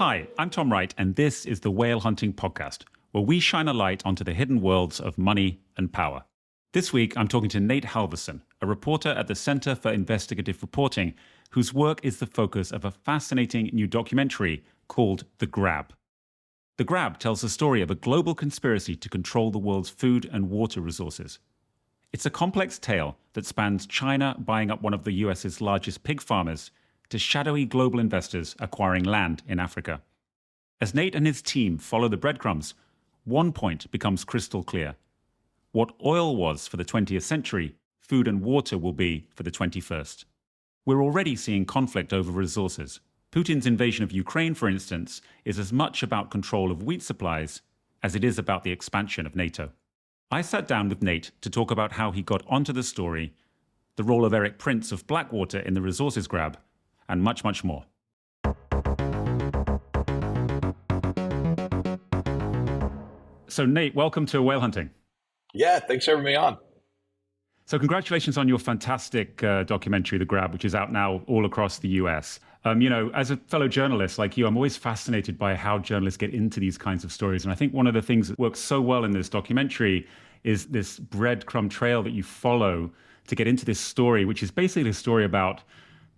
Hi, I'm Tom Wright, and this is the Whale Hunting Podcast, where we shine a light onto the hidden worlds of money and power. This week, I'm talking to Nate Halverson, a reporter at the Center for Investigative Reporting, whose work is the focus of a fascinating new documentary called The Grab. The Grab tells the story of a global conspiracy to control the world's food and water resources. It's a complex tale that spans China buying up one of the US's largest pig farmers to shadowy global investors acquiring land in Africa. As Nate and his team follow the breadcrumbs, one point becomes crystal clear. What oil was for the 20th century, food and water will be for the 21st. We're already seeing conflict over resources. Putin's invasion of Ukraine, for instance, is as much about control of wheat supplies as it is about the expansion of NATO. I sat down with Nate to talk about how he got onto the story, the role of Erik Prince of Blackwater in the resources grab, and much, much more. So Nate, welcome to Whale Hunting. Yeah, thanks for having me on. So congratulations on your fantastic documentary, The Grab, which is out now all across the US. As a fellow journalist like you, I'm always fascinated by how journalists get into these kinds of stories. And I think one of the things that works so well in this documentary is this breadcrumb trail that you follow to get into this story, which is basically a story about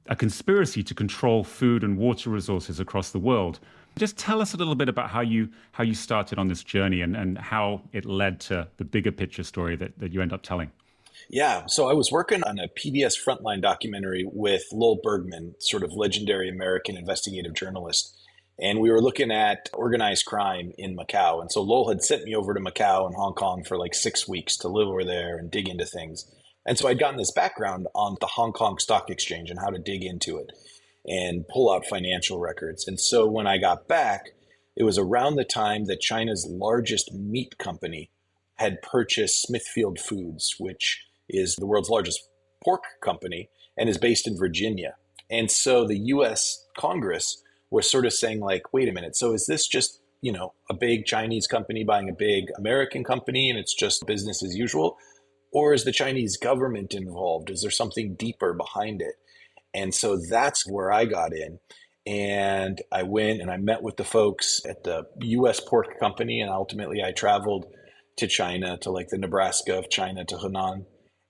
a conspiracy to control food and water resources across the world. Just tell us a little bit about how you started on this journey and how it led to the bigger picture story that you end up telling. Yeah, so I was working on a PBS Frontline documentary with Lowell Bergman, sort of legendary American investigative journalist. And we were looking at organized crime in Macau. And so Lowell had sent me over to Macau and Hong Kong for like 6 weeks to live over there and dig into things. And so I'd gotten this background on the Hong Kong Stock Exchange and how to dig into it and pull out financial records. And so when I got back, it was around the time that China's largest meat company had purchased Smithfield Foods, which is the world's largest pork company and is based in Virginia. And so the US Congress was sort of saying like, wait a minute, so is this just, a big Chinese company buying a big American company and it's just business as usual? Or is the Chinese government involved? Is there something deeper behind it? And so that's where I got in. And I went and I met with the folks at the US pork company. And ultimately I traveled to China, to like the Nebraska of China, to Henan.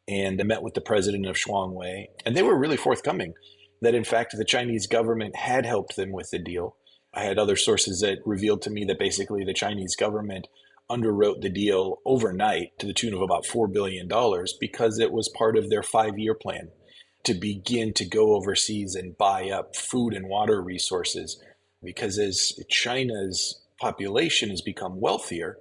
And I met with the president of Shuangwei. And they were really forthcoming that in fact the Chinese government had helped them with the deal. I had other sources that revealed to me that basically the Chinese government underwrote the deal overnight to the tune of about $4 billion because it was part of their 5-year plan to begin to go overseas and buy up food and water resources. Because as China's population has become wealthier,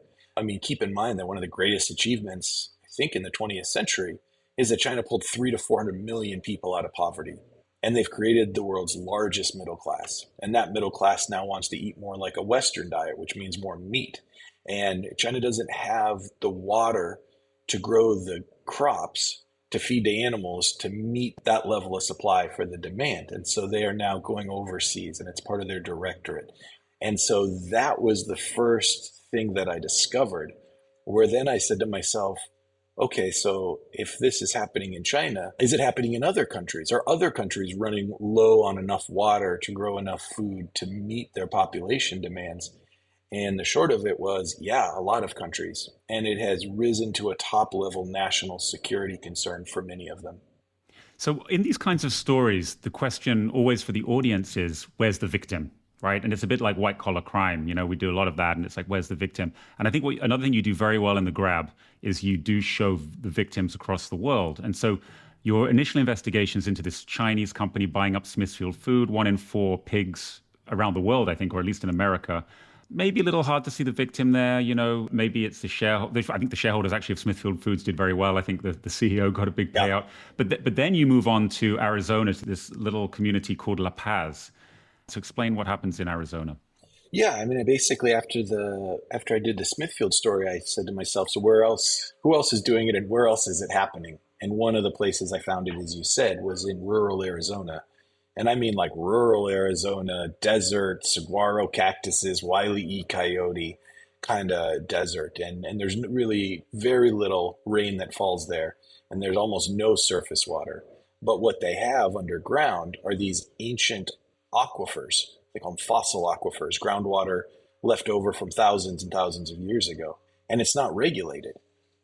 keep in mind that one of the greatest achievements, I think, in the 20th century is that China pulled 300 to 400 million people out of poverty. And they've created the world's largest middle class. And that middle class now wants to eat more like a Western diet, which means more meat. And China doesn't have the water to grow the crops to feed the animals to meet that level of supply for the demand. And so they are now going overseas and it's part of their directorate. And so that was the first thing that I discovered, where then I said to myself, okay, so if this is happening in China, is it happening in other countries? Are other countries running low on enough water to grow enough food to meet their population demands? And the short of it was, yeah, a lot of countries. And it has risen to a top level national security concern for many of them. So in these kinds of stories, the question always for the audience is, where's the victim, right? And it's a bit like white collar crime. We do a lot of that and it's like, where's the victim? And I think another thing you do very well in The Grab is you do show the victims across the world. And so your initial investigations into this Chinese company buying up Smithfield Food, 1 in 4 pigs around the world, I think, or at least in America. Maybe a little hard to see the victim there, maybe it's the shareholders. I think the shareholders actually of Smithfield Foods did very well. I think the CEO got a big payout. But then you move on to Arizona, to this little community called La Paz. So explain what happens in Arizona. Yeah, I basically after I did the Smithfield story, I said to myself, so who else is doing it and where else is it happening? And one of the places I found it, as you said, was in rural Arizona. And I mean like rural Arizona, desert, saguaro cactuses, Wile E. Coyote kind of desert. And there's really very little rain that falls there. And there's almost no surface water. But what they have underground are these ancient aquifers they call them fossil aquifers, groundwater left over from thousands and thousands of years ago. And it's not regulated.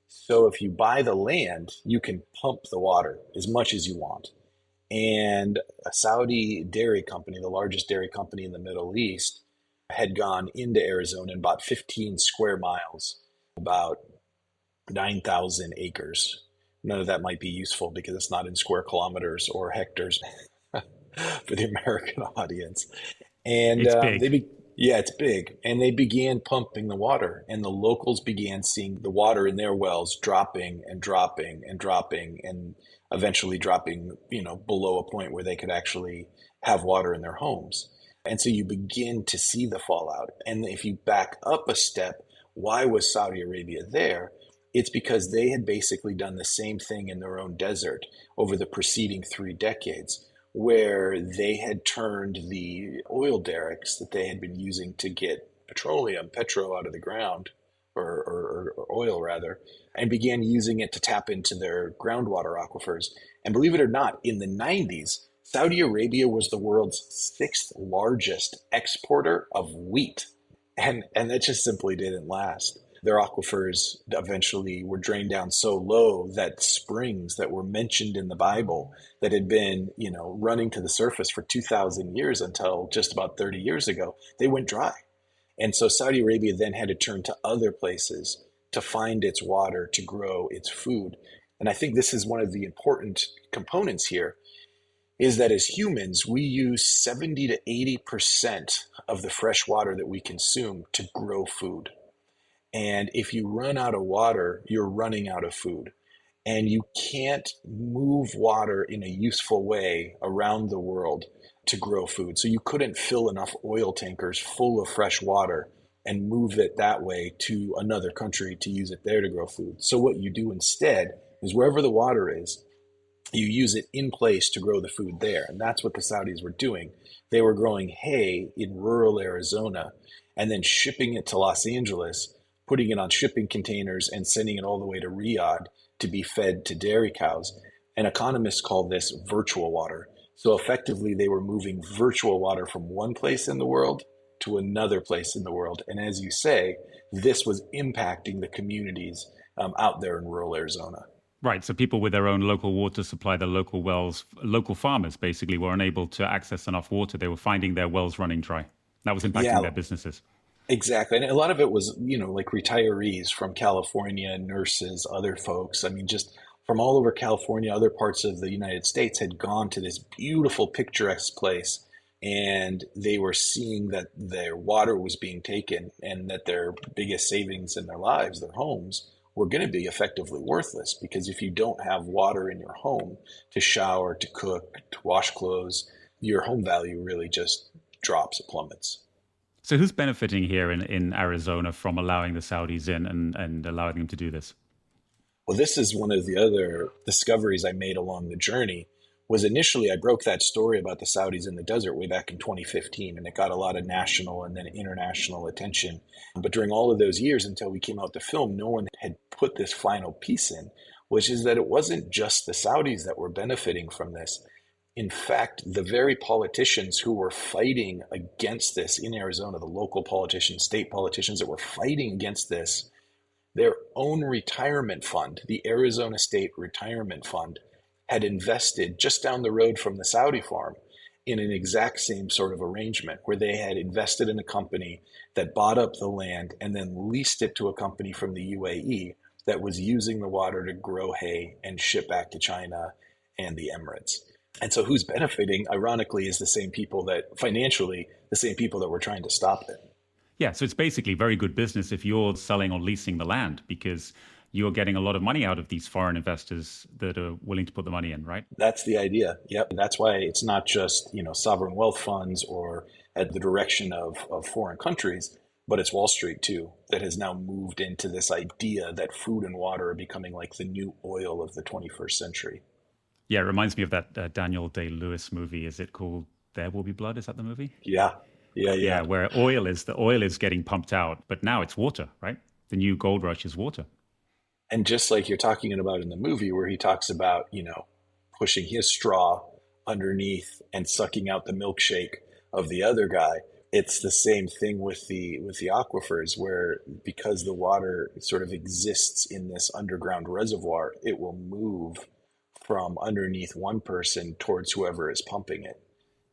So if you buy the land, you can pump the water as much as you want. And a Saudi dairy company, the largest dairy company in the Middle East, had gone into Arizona and bought 15 square miles, about 9,000 acres. None of that might be useful because it's not in square kilometers or hectares for the American audience. And It's big. yeah, it's big. And they began pumping the water, and the locals began seeing the water in their wells dropping and dropping and dropping, and eventually dropping, below a point where they could actually have water in their homes. And so you begin to see the fallout. And if you back up a step, why was Saudi Arabia there? It's because they had basically done the same thing in their own desert over the preceding 3 decades, where they had turned the oil derricks that they had been using to get petro out of the ground, or oil rather, and began using it to tap into their groundwater aquifers. And believe it or not, in the 90s, Saudi Arabia was the world's sixth largest exporter of wheat. And that just simply didn't last. Their aquifers eventually were drained down so low that springs that were mentioned in the Bible that had been, running to the surface for 2,000 years until just about 30 years ago, they went dry. And so Saudi Arabia then had to turn to other places to find its water to grow its food. And I think this is one of the important components here, is that as humans, we use 70 to 80% of the fresh water that we consume to grow food. And if you run out of water, you're running out of food. And you can't move water in a useful way around the world to grow food. So you couldn't fill enough oil tankers full of fresh water and move it that way to another country to use it there to grow food. So what you do instead is wherever the water is, you use it in place to grow the food there. And that's what the Saudis were doing. They were growing hay in rural Arizona and then shipping it to Los Angeles, putting it on shipping containers and sending it all the way to Riyadh to be fed to dairy cows. And economists call this virtual water. So effectively, they were moving virtual water from one place in the world to another place in the world. And as you say, this was impacting the communities out there in rural Arizona. Right. So people with their own local water supply, the local wells, local farmers basically were unable to access enough water. They were finding their wells running dry. That was impacting their businesses. Exactly. And a lot of it was, like retirees from California, nurses, other folks. I mean, just from all over California, other parts of the United States had gone to this beautiful, picturesque place. And they were seeing that their water was being taken and that their biggest savings in their lives, their homes, were going to be effectively worthless. Because if you don't have water in your home to shower, to cook, to wash clothes, your home value really just drops, it plummets. So who's benefiting here in Arizona from allowing the Saudis in and allowing them to do this? Well, this is one of the other discoveries I made along the journey. Was initially I broke that story about the Saudis in the desert way back in 2015, and it got a lot of national and then international attention. But during all of those years until we came out to film, no one had put this final piece in, which is that it wasn't just the Saudis that were benefiting from this. In fact, the very politicians who were fighting against this in Arizona, the local politicians, state politicians that were fighting against this, their own retirement fund, the Arizona State Retirement Fund, had invested just down the road from the Saudi farm in an exact same sort of arrangement where they had invested in a company that bought up the land and then leased it to a company from the UAE that was using the water to grow hay and ship back to China and the Emirates. And so who's benefiting, ironically, is the same people that financially, the same people that were trying to stop it. Yeah, so it's basically very good business if you're selling or leasing the land because you're getting a lot of money out of these foreign investors that are willing to put the money in, right? That's the idea. Yep. That's why it's not just, sovereign wealth funds or at the direction of foreign countries, but it's Wall Street too, that has now moved into this idea that food and water are becoming like the new oil of the 21st century. Yeah, it reminds me of that Daniel Day-Lewis movie. Is it called There Will Be Blood? Is that the movie? Yeah. Yeah, where the oil is getting pumped out, but now it's water, right? The new gold rush is water. And just like you're talking about in the movie where he talks about, pushing his straw underneath and sucking out the milkshake of the other guy. It's the same thing with the aquifers, where because the water sort of exists in this underground reservoir, it will move from underneath one person towards whoever is pumping it.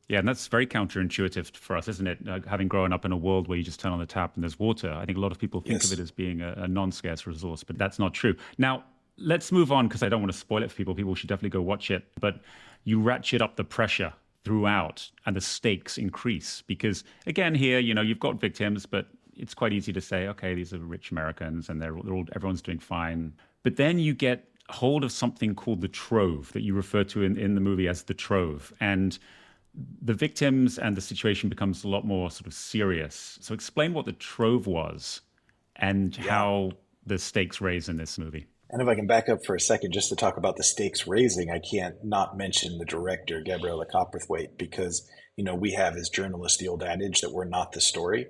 Yeah, and that's very counterintuitive for us, isn't it? Having grown up in a world where you just turn on the tap and there's water, I think a lot of people think of it Yes. as being a non-scarce resource, but that's not true. Now, let's move on because I don't want to spoil it for people. People should definitely go watch it. But you ratchet up the pressure throughout and the stakes increase because, again, here, you've got victims, but it's quite easy to say, okay, these are rich Americans and everyone's doing fine. But then you get hold of something called the trove that you refer to in the movie as the trove. And the victims and the situation becomes a lot more sort of serious. So explain what the trove was and Yeah. how the stakes raise in this movie. And if I can back up for a second just to talk about the stakes raising, I can't not mention the director, Gabriella Copperthwaite, because, we have as journalists the old adage that we're not the story.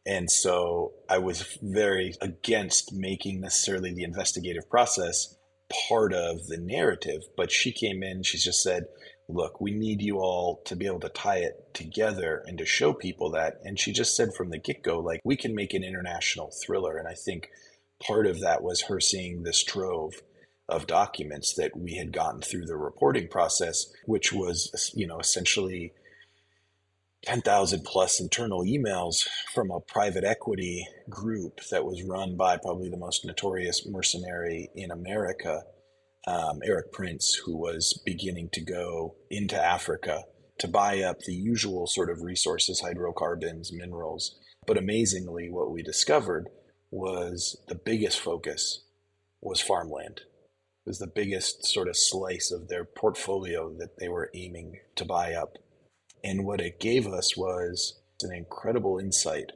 And so I was very against making necessarily the investigative process part of the narrative. But she came in, she just said, look, we need you all to be able to tie it together and to show people that. And she just said from the get-go, like, we can make an international thriller. And I think part of that was her seeing this trove of documents that we had gotten through the reporting process, which was, essentially 10,000 plus internal emails from a private equity group that was run by probably the most notorious mercenary in America, Erik Prince, who was beginning to go into Africa to buy up the usual sort of resources, hydrocarbons, minerals. But amazingly, what we discovered was the biggest focus was farmland. It was the biggest sort of slice of their portfolio that they were aiming to buy up. And what it gave us was an incredible insight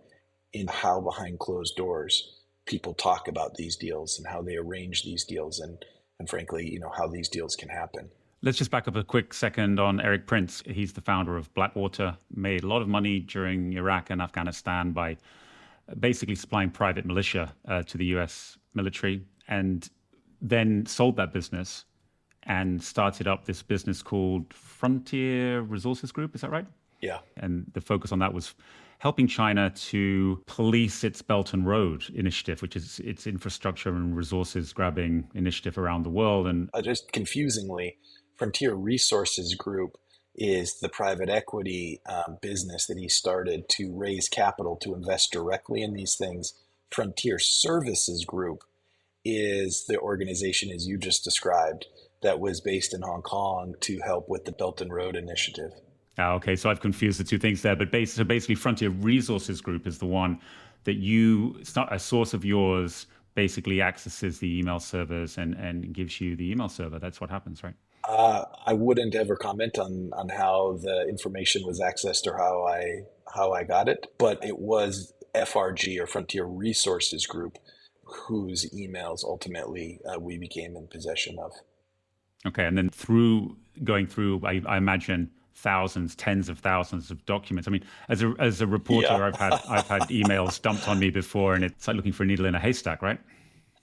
in how behind closed doors people talk about these deals and how they arrange these deals and frankly, how these deals can happen. Let's just back up a quick second on Erik Prince. He's the founder of Blackwater, made a lot of money during Iraq and Afghanistan by basically supplying private militia to the US military, and then sold that business and started up this business called Frontier Resources Group. Is that right? Yeah. And the focus on that was helping China to police its Belt and Road initiative, which is its infrastructure and resources grabbing initiative around the world. And Just confusingly, Frontier Resources Group is the private equity business that he started to raise capital to invest directly in these things. Frontier Services Group is the organization, as you just described, that was based in Hong Kong to help with the Belt and Road Initiative. okay, so I've confused the two things there. But basically, Frontier Resources Group is the one that it's not a source of yours, basically accesses the email servers and gives you the email server. That's what happens, right? I wouldn't ever comment on how the information was accessed or how I got it, but it was FRG or Frontier Resources Group whose emails ultimately we became in possession of. Okay, and then going through, I imagine thousands, tens of thousands of documents. I mean, as a reporter, Yeah. I've had emails dumped on me before, and it's like looking for a needle in a haystack, right?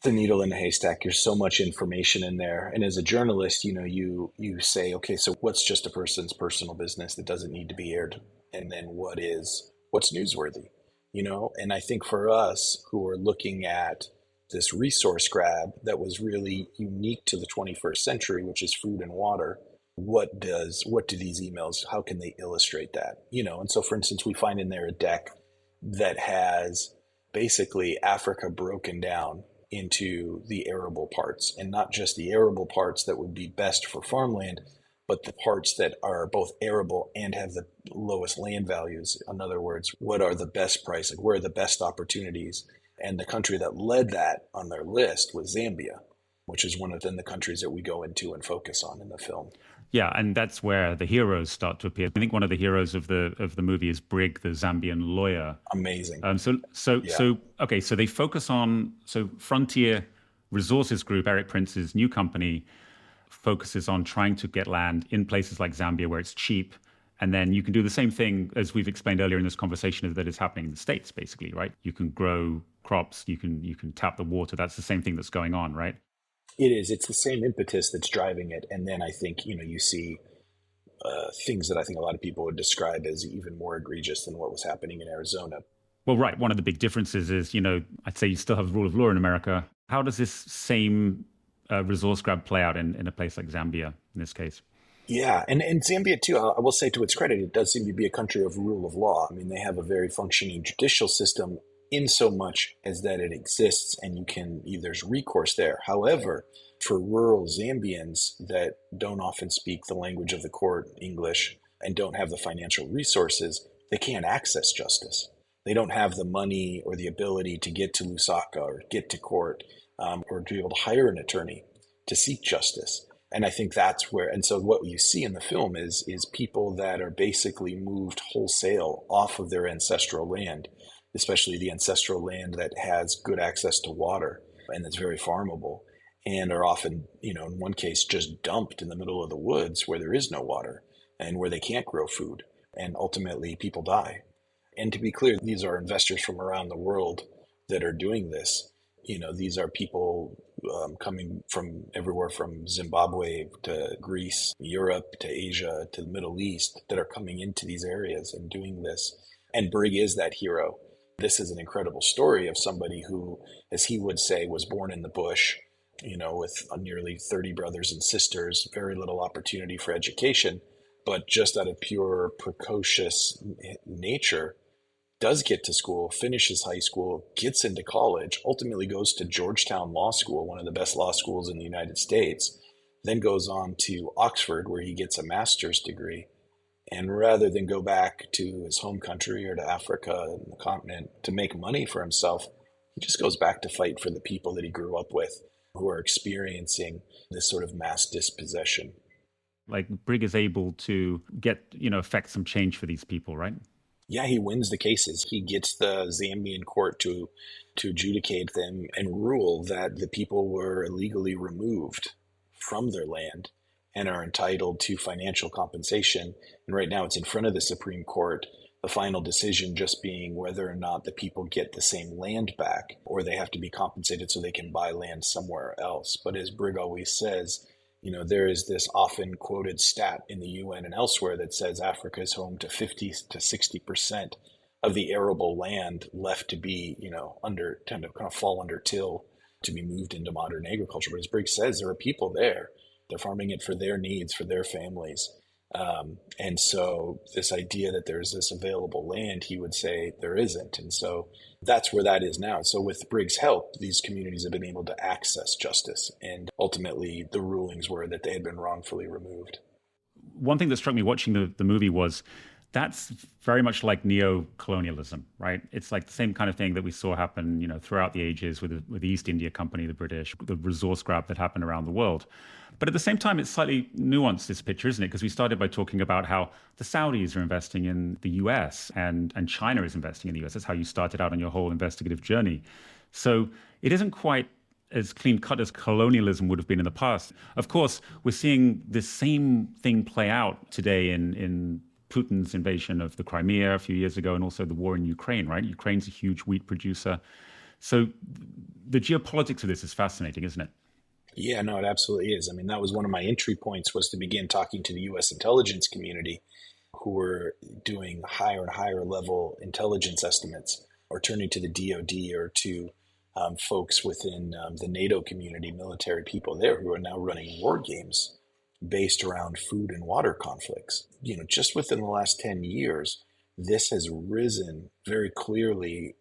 The needle in a haystack. There's so much information in there. And as a journalist, you say, okay, so what's just a person's personal business that doesn't need to be aired? And then what's newsworthy? And I think for us who are looking at this resource grab that was really unique to the 21st century, which is food and water, what do these emails, how can they illustrate that? And so for instance, we find in there a deck that has basically Africa broken down into the arable parts, and not just the arable parts that would be best for farmland, but the parts that are both arable and have the lowest land values. In other words, what are the best price? Like, where are the best opportunities? And the country that led that on their list was Zambia, which is one of the countries that we go into and focus on in the film. Yeah, and that's where the heroes start to appear. I think one of the heroes of the movie is Brig, the Zambian lawyer. Amazing. Okay, so they focus on Frontier Resources Group, Erik Prince's new company, focuses on trying to get land in places like Zambia where it's cheap. And then you can do the same thing as we've explained earlier in this conversation that is happening in the States, basically, right? You can grow crops, you can tap the water. That's the same thing that's going on, right? It is. It's the same impetus that's driving it. And then I think, you see things that I think a lot of people would describe as even more egregious than what was happening in Arizona. Well, right. One of the big differences is, I'd say you still have rule of law in America. How does this same resource grab play out in a place like Zambia in this case? Yeah, and Zambia too, I will say to its credit, it does seem to be a country of rule of law. I mean, they have a very functioning judicial system in so much as that it exists and there's recourse there. However, for rural Zambians that don't often speak the language of the court, English, and don't have the financial resources, they can't access justice. They don't have the money or the ability to get to Lusaka or get to court, or to be able to hire an attorney to seek justice. And I think that's where, and so what you see in the film is people that are basically moved wholesale off of their ancestral land, especially the ancestral land that has good access to water and that's very farmable, and are often, in one case, just dumped in the middle of the woods where there is no water and where they can't grow food. And ultimately people die. And to be clear, these are investors from around the world that are doing this. These are people coming from everywhere from Zimbabwe to Greece, Europe to Asia to the Middle East that are coming into these areas and doing this. And Brig is that hero. This is an incredible story of somebody who, as he would say, was born in the bush, with nearly 30 brothers and sisters, very little opportunity for education, but just out of pure precocious nature, does get to school, finishes high school, gets into college, ultimately goes to Georgetown Law School, one of the best law schools in the United States, then goes on to Oxford where he gets a master's degree. And rather than go back to his home country or to Africa and the continent to make money for himself, he just goes back to fight for the people that he grew up with who are experiencing this sort of mass dispossession. Like Brig is able to affect some change for these people, right? Yeah, he wins the cases. He gets the Zambian court to adjudicate them and rule that the people were illegally removed from their land and are entitled to financial compensation. And right now it's in front of the Supreme Court, the final decision just being whether or not the people get the same land back or they have to be compensated so they can buy land somewhere else. But as Brig always says, there is this often quoted stat in the UN and elsewhere that says Africa is home to 50 to 60% of the arable land left to be, under kind of fall under till to be moved into modern agriculture. But as Briggs says, there are people there. They're farming it for their needs, for their families. And so this idea that there's this available land, he would say there isn't. And so that's where that is now. So with Briggs' help, these communities have been able to access justice. And ultimately, the rulings were that they had been wrongfully removed. One thing that struck me watching the movie was that's very much like neo-colonialism, right? It's like the same kind of thing that we saw happen, throughout the ages with the East India Company, the British, the resource grab that happened around the world. But at the same time, it's slightly nuanced, this picture, isn't it? Because we started by talking about how the Saudis are investing in the US and China is investing in the US. That's how you started out on your whole investigative journey. So it isn't quite as clean cut as colonialism would have been in the past. Of course, we're seeing the same thing play out today in Putin's invasion of the Crimea a few years ago, and also the war in Ukraine, right? Ukraine's a huge wheat producer. So the geopolitics of this is fascinating, isn't it? Yeah, no, it absolutely is. I mean, that was one of my entry points, was to begin talking to the U.S. intelligence community who were doing higher and higher level intelligence estimates, or turning to the DoD or to folks within the NATO community, military people there who are now running war games based around food and water conflicts. Just within the last 10 years, this has risen very clearly,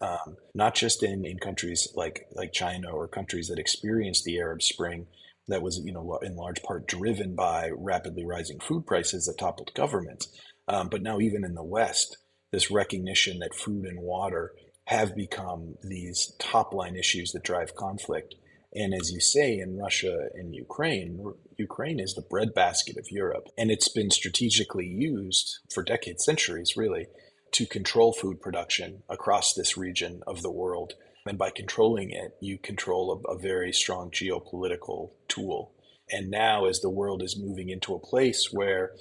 not just in countries like China or countries that experienced the Arab Spring that was, in large part driven by rapidly rising food prices that toppled governments. But now even in the West, this recognition that food and water have become these top line issues that drive conflict. And as you say, in Russia and Ukraine is the breadbasket of Europe. And it's been strategically used for decades, centuries, really, to control food production across this region of the world. And by controlling it, you control a very strong geopolitical tool. And now, as the world is moving into a place where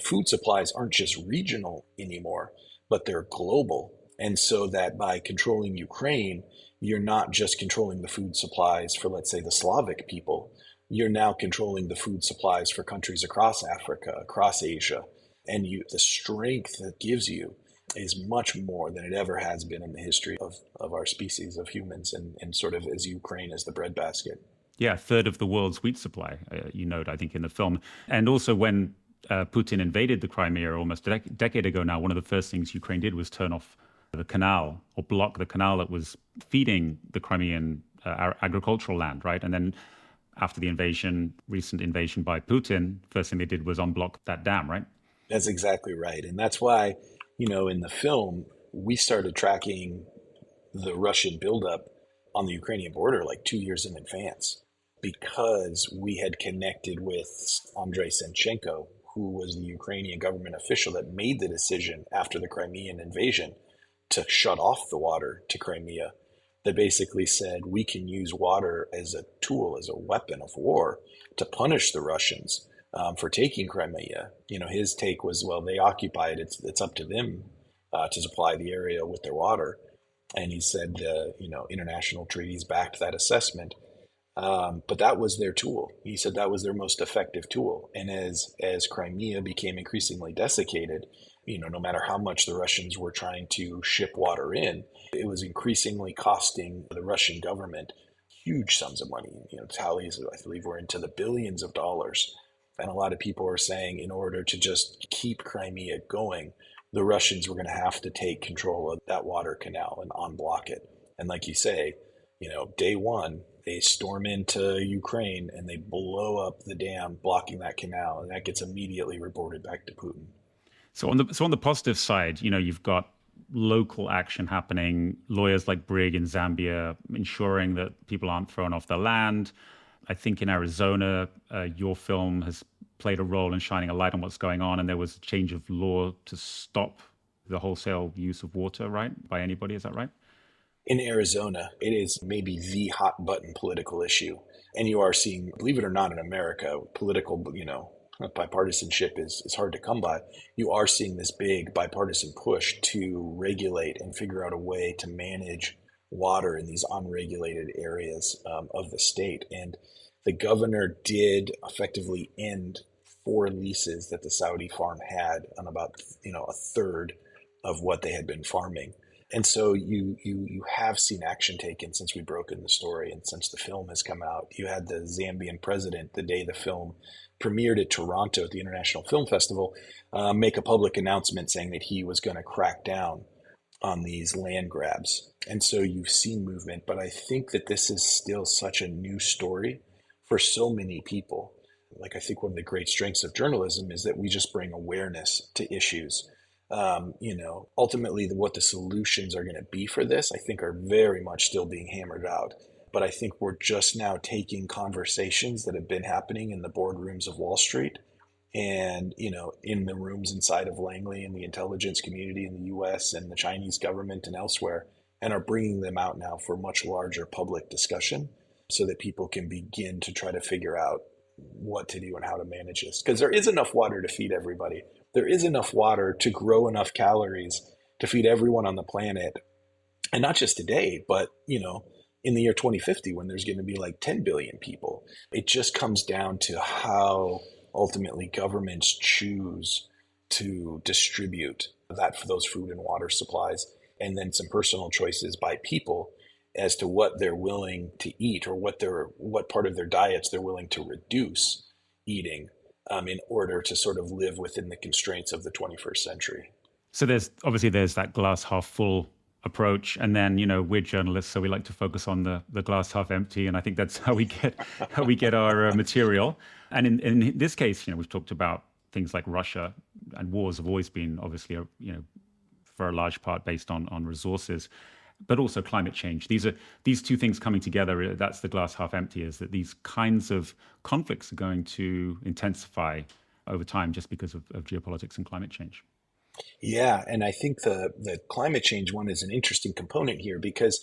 food supplies aren't just regional anymore, but they're global. And so that by controlling Ukraine, you're not just controlling the food supplies for, let's say, the Slavic people. You're now controlling the food supplies for countries across Africa, across Asia, And the strength that gives you is much more than it ever has been in the history of our species of humans, and sort of as Ukraine as the breadbasket. Yeah, a third of the world's wheat supply, you note, I think, in the film. And also when Putin invaded the Crimea almost a decade ago now, one of the first things Ukraine did was turn off the canal or block the canal that was feeding the Crimean agricultural land, right? And then after the recent invasion by Putin, first thing they did was unblock that dam, right? That's exactly right. And that's why, in the film, we started tracking the Russian buildup on the Ukrainian border like 2 years in advance, because we had connected with Andrei Senchenko, who was the Ukrainian government official that made the decision after the Crimean invasion to shut off the water to Crimea, that basically said we can use water as a tool, as a weapon of war to punish the Russians for taking Crimea. His take was, well, they occupied it. It's up to them to supply the area with their water. And he said, international treaties backed that assessment. But that was their tool. He said that was their most effective tool. And as Crimea became increasingly desiccated, no matter how much the Russians were trying to ship water in, it was increasingly costing the Russian government huge sums of money. Tallies, I believe, were into the billions of dollars. And a lot of people are saying in order to just keep Crimea going, the Russians were going to have to take control of that water canal and unblock it. And like you say, day one, they storm into Ukraine and they blow up the dam blocking that canal, and that gets immediately reported back to Putin. So on the positive side, you've got local action happening, lawyers like Brig in Zambia ensuring that people aren't thrown off their land. I think in Arizona, your film has played a role in shining a light on what's going on, and there was a change of law to stop the wholesale use of water, right, by anybody. Is that right? In Arizona, it is maybe the hot button political issue. And you are seeing, believe it or not, in America, political, bipartisanship is hard to come by. You are seeing this big bipartisan push to regulate and figure out a way to manage water in these unregulated areas of the state. And the governor did effectively end 4 leases that the Saudi farm had on about, a third of what they had been farming. And so you have seen action taken since we broke in the story and since the film has come out. You had the Zambian president, the day the film premiered at Toronto at the International Film Festival, make a public announcement saying that he was going to crack down on these land grabs. And so you've seen movement, but I think that this is still such a new story for so many people. Like, I think one of the great strengths of journalism is that we just bring awareness to issues. Ultimately, what the solutions are going to be for this, I think, are very much still being hammered out. But I think we're just now taking conversations that have been happening in the boardrooms of Wall Street and, in the rooms inside of Langley and the intelligence community in the US and the Chinese government and elsewhere, and are bringing them out now for much larger public discussion so that people can begin to try to figure out what to do and how to manage this. Because there is enough water to feed everybody. There is enough water to grow enough calories to feed everyone on the planet. And not just today, but, in the year 2050, when there's going to be like 10 billion people. It just comes down to how ultimately governments choose to distribute those food and water supplies, and then some personal choices by people as to what they're willing to eat or what part of their diets they're willing to reduce eating in order to sort of live within the constraints of the 21st century. So there's that glass half full approach, and then we're journalists, so we like to focus on the glass half empty, and I think that's how we get our material. And in this case, we've talked about things like Russia, and wars have always been obviously for a large part based on resources, but also climate change. These two things coming together. That's the glass half empty, is that these kinds of conflicts are going to intensify over time just because of geopolitics and climate change. Yeah, and I think the climate change one is an interesting component here, because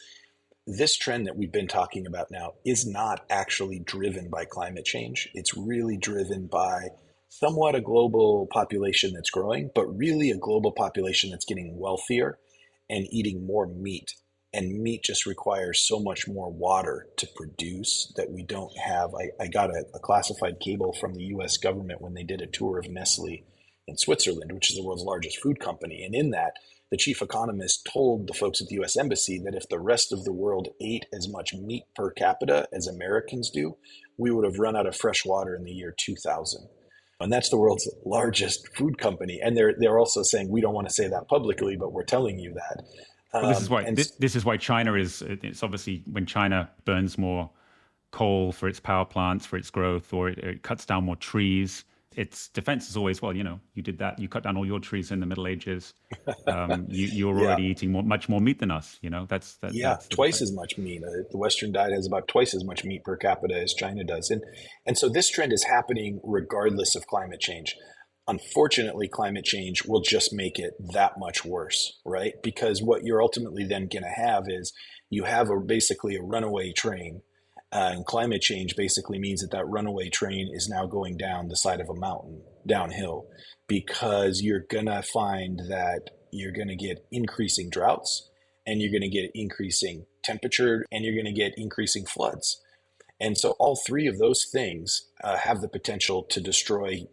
this trend that we've been talking about now is not actually driven by climate change. It's really driven by somewhat a global population that's growing, but really a global population that's getting wealthier and eating more meat. And meat just requires so much more water to produce that we don't have. I got a classified cable from the US government when they did a tour of Nestle in Switzerland, which is the world's largest food company. And in that, the chief economist told the folks at the US Embassy that if the rest of the world ate as much meat per capita as Americans do, we would have run out of fresh water in the year 2000. And that's the world's largest food company. And they're also saying, we don't want to say that publicly, but we're telling you that. Well, this is why China it's obviously when China burns more coal for its power plants, for its growth, or it cuts down more trees. Its defense is always, well, you did that. You cut down all your trees in the Middle Ages. You're already eating much more meat than us. That's twice as much meat. The Western diet has about twice as much meat per capita as China does. And so this trend is happening regardless of climate change. Unfortunately, climate change will just make it that much worse, right? Because what you're ultimately then going to have is you have basically a runaway train. And climate change basically means that runaway train is now going down the side of a mountain, downhill, because you're going to find that you're going to get increasing droughts, and you're going to get increasing temperature, and you're going to get increasing floods. And so all three of those things have the potential to destroy,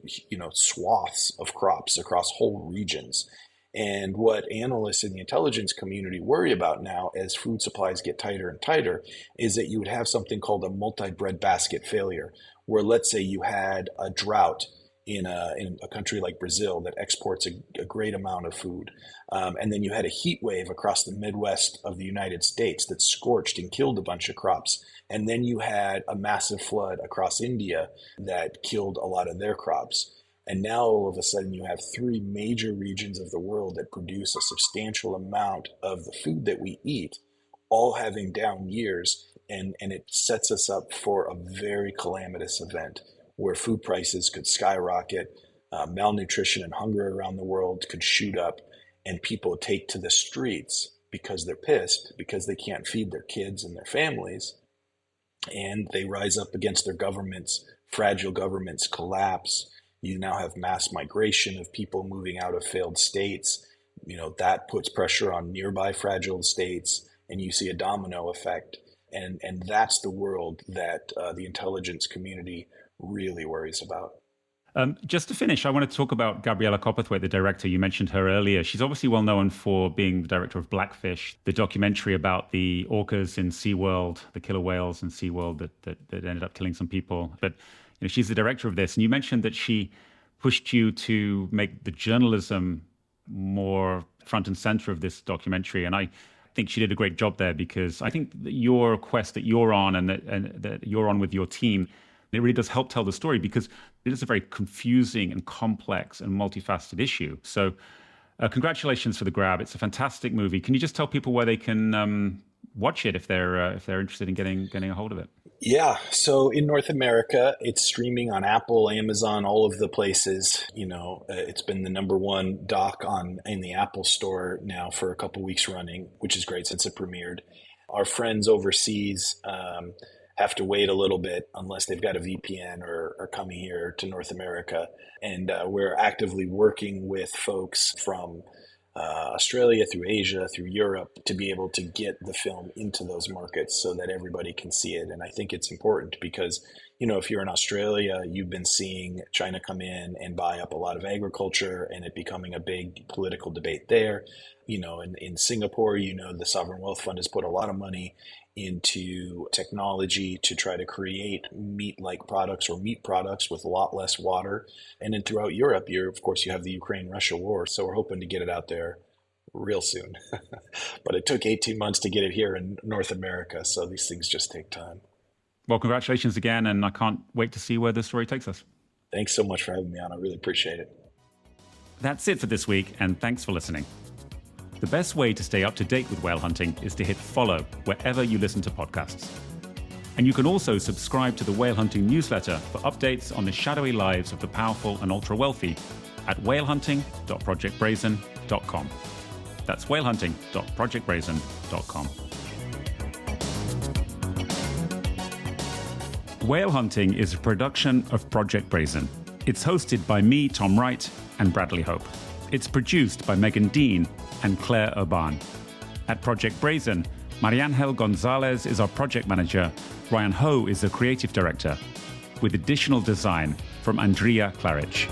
swaths of crops across whole regions. And what analysts in the intelligence community worry about now as food supplies get tighter and tighter is that you would have something called a multi-breadbasket failure, where let's say you had a drought in a country like Brazil that exports a great amount of food. And then you had a heat wave across the Midwest of the United States that scorched and killed a bunch of crops. And then you had a massive flood across India that killed a lot of their crops. And now all of a sudden you have three major regions of the world that produce a substantial amount of the food that we eat, all having down years. And it sets us up for a very calamitous event where food prices could skyrocket, malnutrition and hunger around the world could shoot up, and people take to the streets because they're pissed, because they can't feed their kids and their families. And they rise up against their governments. Fragile governments collapse. You now have mass migration of people moving out of failed states. That puts pressure on nearby fragile states, and you see a domino effect. And that's the world that the intelligence community really worries about. Just to finish, I want to talk about Gabriella Copperthwaite, the director. You mentioned her earlier. She's obviously well known for being the director of Blackfish, the documentary about the orcas in SeaWorld, the killer whales in SeaWorld that ended up killing some people. But she's the director of this. And you mentioned that she pushed you to make the journalism more front and center of this documentary. And I think she did a great job there, because I think that your quest that you're on and that you're on with your team, it really does help tell the story, because it is a very confusing and complex and multifaceted issue. So congratulations for the grab. It's a fantastic movie. Can you just tell people where they can watch it if they're interested in getting a hold of it? Yeah. So in North America, it's streaming on Apple, Amazon, all of the places. It's been the number one doc in the Apple store now for a couple weeks running, which is great since it premiered. Our friends overseas have to wait a little bit unless they've got a VPN or are coming here to North America. And we're actively working with folks from Australia, through Asia, through Europe, to be able to get the film into those markets so that everybody can see it. And I think it's important because, if you're in Australia, you've been seeing China come in and buy up a lot of agriculture and it becoming a big political debate there. In Singapore, the Sovereign Wealth Fund has put a lot of money into technology to try to create meat-like products or meat products with a lot less water. And then throughout Europe, you have the Ukraine-Russia war. So we're hoping to get it out there real soon. But it took 18 months to get it here in North America. So these things just take time. Well, congratulations again. And I can't wait to see where this story takes us. Thanks so much for having me on. I really appreciate it. That's it for this week. And thanks for listening. The best way to stay up to date with whale hunting is to hit follow wherever you listen to podcasts. And you can also subscribe to the Whale Hunting newsletter for updates on the shadowy lives of the powerful and ultra-wealthy at whalehunting.projectbrazen.com. That's whalehunting.projectbrazen.com. Whale Hunting is a production of Project Brazen. It's hosted by me, Tom Wright, and Bradley Hope. It's produced by Megan Dean and Claire Urban. At Project Brazen, Mariangel Gonzalez is our project manager. Ryan Ho is the creative director, with additional design from Andrea Claridge.